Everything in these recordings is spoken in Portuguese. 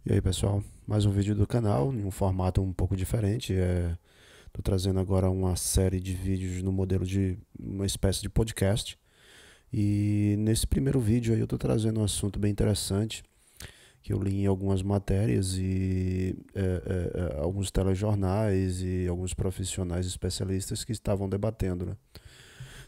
E aí, pessoal, mais um vídeo do canal em um formato um pouco diferente. Tô trazendo agora uma série de vídeos no modelo de uma espécie de podcast. E nesse primeiro vídeo aí eu tô trazendo um assunto bem interessante que eu li em algumas matérias e alguns telejornais e alguns profissionais especialistas que estavam debatendo, né?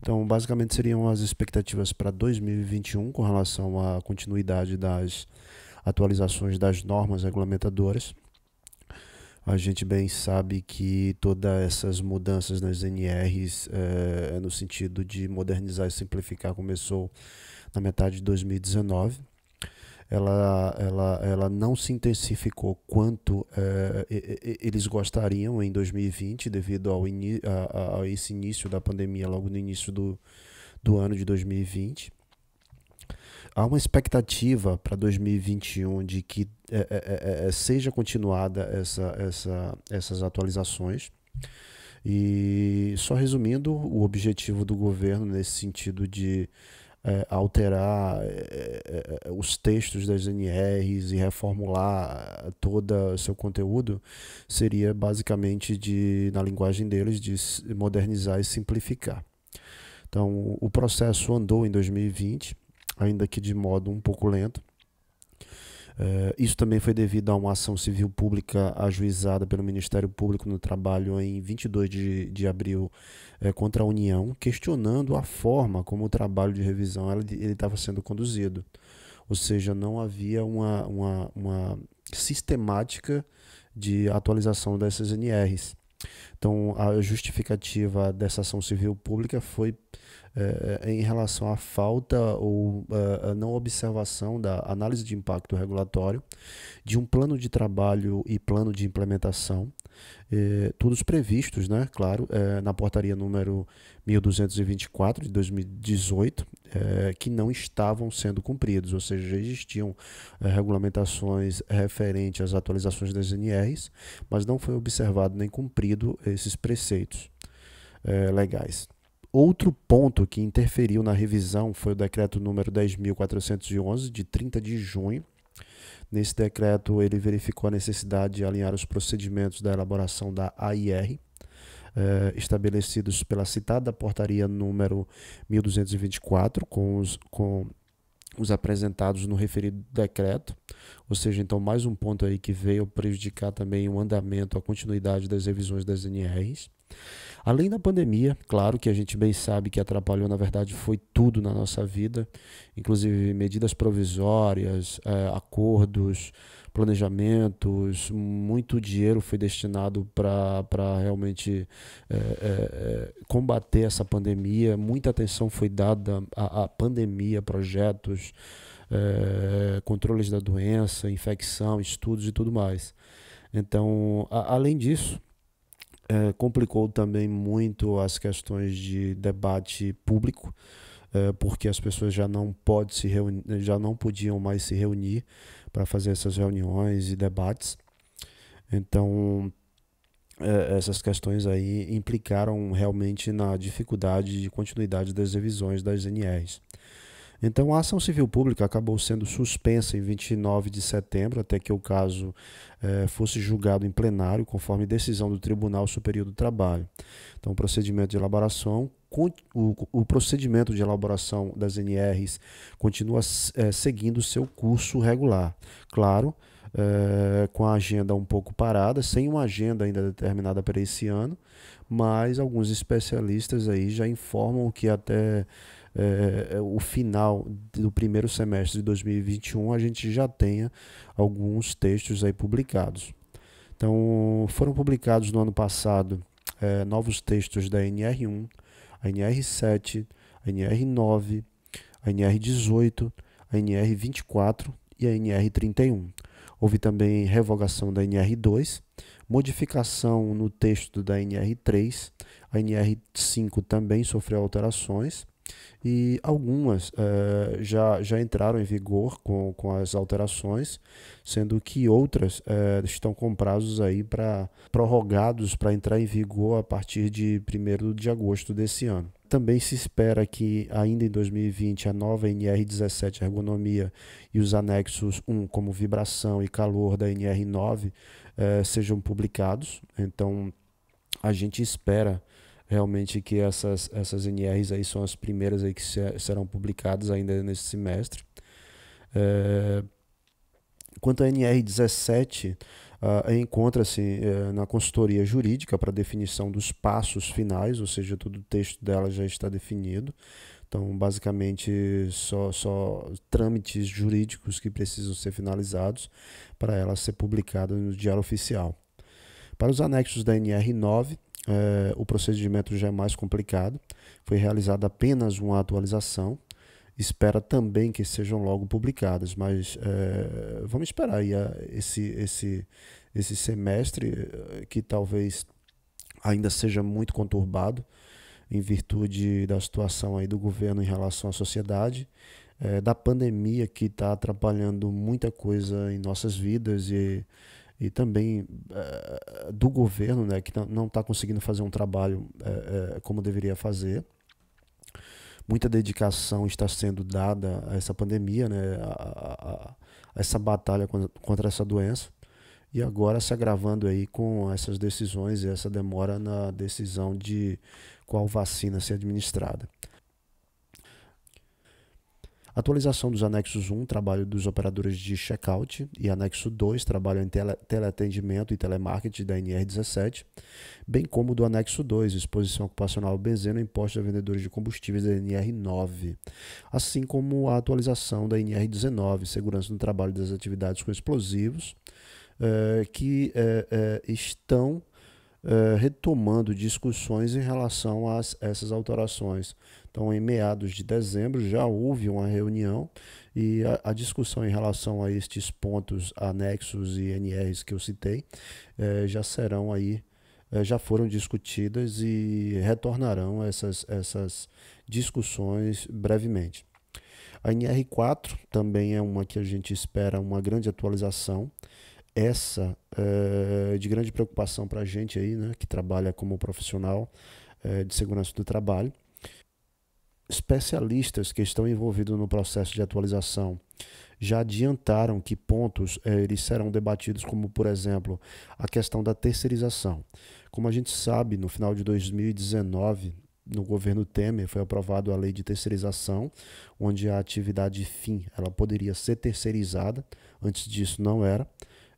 Então, basicamente seriam as expectativas para 2021 com relação à continuidade das atualizações das normas regulamentadoras. A gente bem sabe que todas essas mudanças nas NRs, no sentido de modernizar e simplificar, começou na metade de 2019. Ela não se intensificou quanto eles gostariam em 2020, devido a esse início da pandemia, logo no início do ano de 2020. Há uma expectativa para 2021 de que seja continuada essas atualizações. E só resumindo, o objetivo do governo nesse sentido de alterar os textos das NRs e reformular todo o seu conteúdo seria basicamente na linguagem deles, de modernizar e simplificar. Então, o processo andou em 2020, ainda que de modo um pouco lento. Isso também foi devido a uma ação civil pública ajuizada pelo Ministério Público no Trabalho em 22 de abril contra a União, questionando a forma como o trabalho de revisão ele estava sendo conduzido. Ou seja, não havia uma sistemática de atualização dessas NRs. Então, a justificativa dessa ação civil pública foi em relação à falta ou a não observação da análise de impacto regulatório, de um plano de trabalho e plano de implementação, todos previstos, né, claro, na portaria número 1224 de 2018, que não estavam sendo cumpridos, ou seja, já existiam regulamentações referentes às atualizações das NRs, mas não foi observado nem cumprido esses preceitos legais. Outro ponto que interferiu na revisão foi o decreto número 10.411, de 30 de junho. Nesse decreto, ele verificou a necessidade de alinhar os procedimentos da elaboração da AIR, estabelecidos pela citada portaria número 1224, com os apresentados no referido decreto, ou seja, então mais um ponto aí que veio prejudicar também o andamento, a continuidade das revisões das NRs. Além da pandemia, claro que a gente bem sabe que atrapalhou, na verdade, foi tudo na nossa vida, inclusive medidas provisórias, acordos, planejamentos, muito dinheiro foi destinado para realmente combater essa pandemia, muita atenção foi dada à pandemia, projetos, controles da doença, infecção, estudos e tudo mais. Então, além disso, complicou também muito as questões de debate público, porque as pessoas já não podiam mais se reunir para fazer essas reuniões e debates. Então, essas questões aí implicaram realmente na dificuldade de continuidade das revisões das NRs. Então, a ação civil pública acabou sendo suspensa em 29 de setembro, até que o caso fosse julgado em plenário, conforme decisão do Tribunal Superior do Trabalho. Então, o procedimento de elaboração das NRs continua seguindo seu curso regular. Claro, com a agenda um pouco parada, sem uma agenda ainda determinada para esse ano, mas alguns especialistas aí já informam que até o final do primeiro semestre de 2021 a gente já tenha alguns textos aí publicados. Então, foram publicados no ano passado novos textos da NR1, a NR7, a NR9, a NR18, a NR24 e a NR31. Houve também revogação da NR2, modificação no texto da NR3, a NR5 também sofreu alterações, e algumas já entraram em vigor com as alterações, sendo que outras estão com prazos aí prorrogados para entrar em vigor a partir de 1º de agosto desse ano. Também se espera que ainda em 2020 a nova NR17 ergonomia e os anexos 1, como vibração e calor da NR9, sejam publicados. Então a gente espera realmente que essas NRs aí são as primeiras aí que serão publicadas ainda nesse semestre. Quanto à NR17, encontra-se na consultoria jurídica para definição dos passos finais, ou seja, todo o texto dela já está definido. Então, basicamente, só trâmites jurídicos que precisam ser finalizados para ela ser publicada no Diário Oficial. Para os anexos da NR9, o procedimento já é mais complicado. Foi realizada apenas uma atualização. Espera também que sejam logo publicadas, mas vamos esperar aí esse semestre, que talvez ainda seja muito conturbado em virtude da situação aí do governo em relação à sociedade, da pandemia que está atrapalhando muita coisa em nossas vidas e também do governo, né, que não está conseguindo fazer um trabalho como deveria fazer. Muita dedicação está sendo dada a essa pandemia, né, a essa batalha contra essa doença, e agora se agravando aí com essas decisões e essa demora na decisão de qual vacina ser administrada. Atualização dos anexos 1, trabalho dos operadores de checkout, e anexo 2, trabalho em teleatendimento e telemarketing da NR17, bem como do anexo 2, exposição ocupacional benzeno e impostos a vendedores de combustíveis da NR9, assim como a atualização da NR19, segurança no trabalho das atividades com explosivos, que estão retomando discussões em relação a essas alterações. Então, em meados de dezembro, já houve uma reunião e a discussão em relação a estes pontos anexos e NRs que eu citei já serão aí, já foram discutidas e retornarão essas discussões brevemente. A NR4 também é uma que a gente espera uma grande atualização. Essa de grande preocupação para a gente aí, né, que trabalha como profissional de segurança do trabalho. Especialistas que estão envolvidos no processo de atualização já adiantaram que pontos eles serão debatidos, como, por exemplo, a questão da terceirização. Como a gente sabe, no final de 2019, no governo Temer, foi aprovada a lei de terceirização, onde a atividade fim ela poderia ser terceirizada. Antes disso, não era.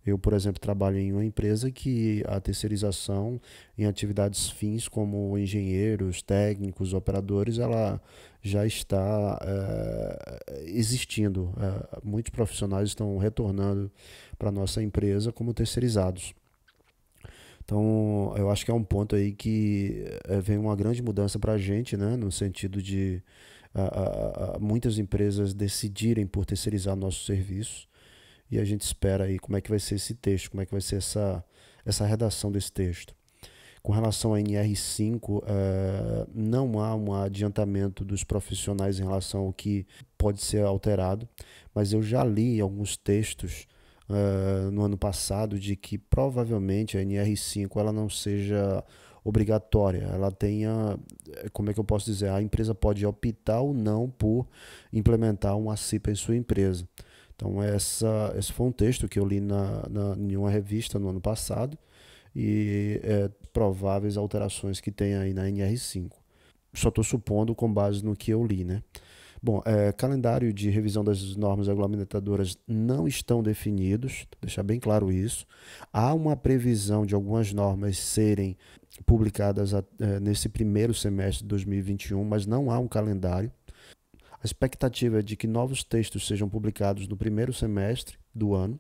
Eu, por exemplo, trabalho em uma empresa que a terceirização em atividades fins, como engenheiros, técnicos, operadores, ela já está existindo. Muitos profissionais estão retornando para a nossa empresa como terceirizados. Então, eu acho que é um ponto aí que vem uma grande mudança para a gente, né, no sentido de muitas empresas decidirem por terceirizar nossos serviços. E a gente espera aí como é que vai ser esse texto, como é que vai ser essa redação desse texto. Com relação à NR5, não há um adiantamento dos profissionais em relação ao que pode ser alterado, mas eu já li alguns textos no ano passado de que provavelmente a NR5 ela não seja obrigatória, ela tenha, como é que eu posso dizer, a empresa pode optar ou não por implementar uma CIPA em sua empresa. Então, esse foi um texto que eu li em uma revista no ano passado e prováveis alterações que tem aí na NR5. Só estou supondo com base no que eu li, né? Bom, calendário de revisão das normas regulamentadoras não estão definidos, deixar bem claro isso. Há uma previsão de algumas normas serem publicadas nesse primeiro semestre de 2021, mas não há um calendário. A expectativa é de que novos textos sejam publicados no primeiro semestre do ano.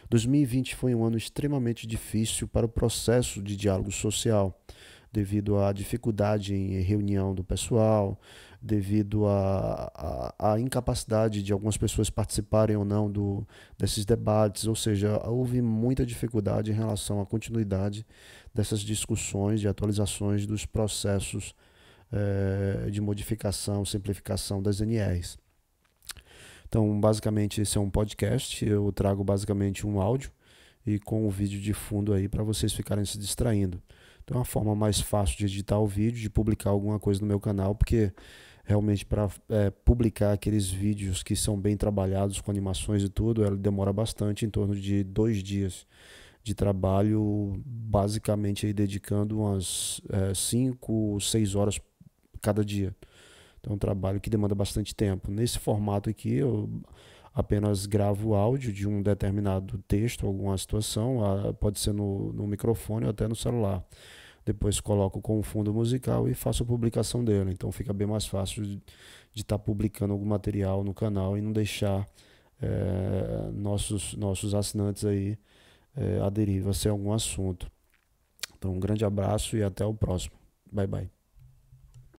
2020 foi um ano extremamente difícil para o processo de diálogo social, devido à dificuldade em reunião do pessoal, devido à incapacidade de algumas pessoas participarem ou não desses debates, ou seja, houve muita dificuldade em relação à continuidade dessas discussões e atualizações dos processos de modificação, simplificação das NRs. Então, basicamente, esse é um podcast. Eu trago basicamente um áudio e com o vídeo de fundo aí para vocês ficarem se distraindo. Então, é uma forma mais fácil de editar o vídeo, de publicar alguma coisa no meu canal, porque realmente para publicar aqueles vídeos que são bem trabalhados com animações e tudo, ela demora bastante, em torno de 2 dias de trabalho, basicamente aí dedicando umas 5, 6 horas cada dia. Então é um trabalho que demanda bastante tempo. Nesse formato aqui eu apenas gravo o áudio de um determinado texto, alguma situação, pode ser no microfone ou até no celular. Depois coloco com um fundo musical e faço a publicação dele. Então fica bem mais fácil de estar publicando algum material no canal e não deixar nossos assinantes aí à deriva se é algum assunto. Então um grande abraço e até o próximo. Bye bye.